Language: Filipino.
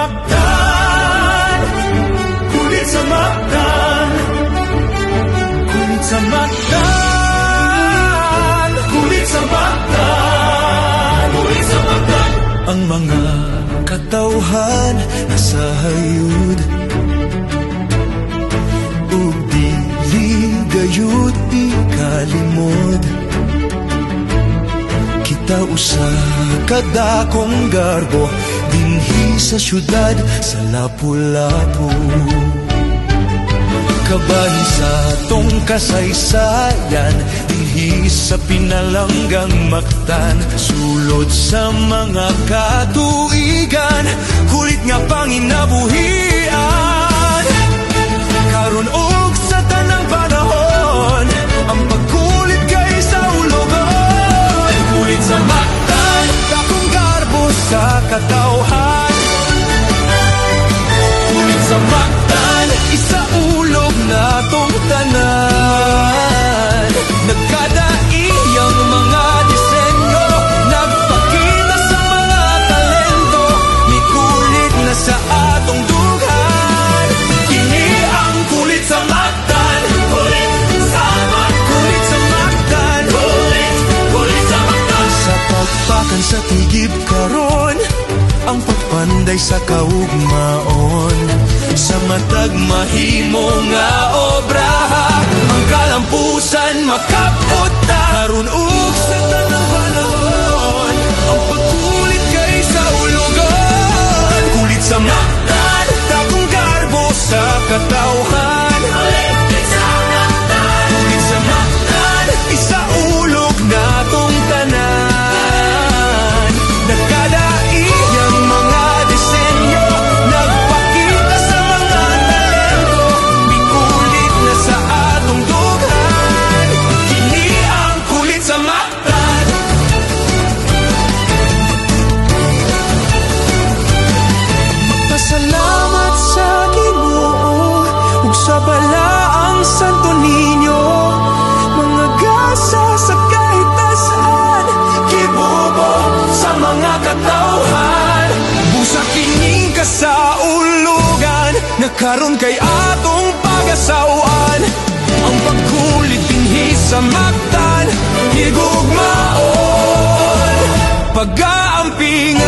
Mactan, kulit sa Mactan, kulit sa Mactan, kulit sa Mactan, kulit sa Mactan. Ang mga katawhan nasa hayud ug dili gayud ikalimod. Kita usa kadakong garbo dinhi sa syudad sa Lapu-Lapu. Kabahin sa tong kasaysayan dinhi sa pinalanggang Mactan. Sulod sa mga katuigan, kulit nga panginabuhian. Karon og sa tanang panahon, ang pagkulit kay sa ulogon. Kulit sa Mactan, dakong garbo sa katawhan. Kulit sa Mactan, isaulog na tong tanan. Nagkadaiyang mga disenyo, nagpakita sa mga talento. May kulit na sa atong dughan. Kini ang kulit sa Mactan. Kulit sa Mactan, kulit sa Mactan, kulit sa Mactan. Sa pagpakan sa tigib karon, ang pagpanday sa kaugmaon. Sa matag mahimo nga obra, ang kalampusan makaputa. Karon ug sa tanang panahon, ang pagkulit kay sa ulogon. Kulit sa Mactan, dakong garbo sa katawhan. Kulit sa Mactan, kulit sa Mactan, isaulog na tong tanan. Nagkadaiyang mga disenyo, nagpakita sa mga talento. May kulit na sa atong dughan. Kini ang kulit sa Mactan. Magpasalamat sa Ginoo ug sa balaang Santo Niño. Mga gasa sa kahit nasaan, kibubo sa mga katawhan. Busa kining kasaulugan, nakaroon kay atong pagasawan. Ang pagkulit dinhi sa Mactan, higugmaon. Pag-aamping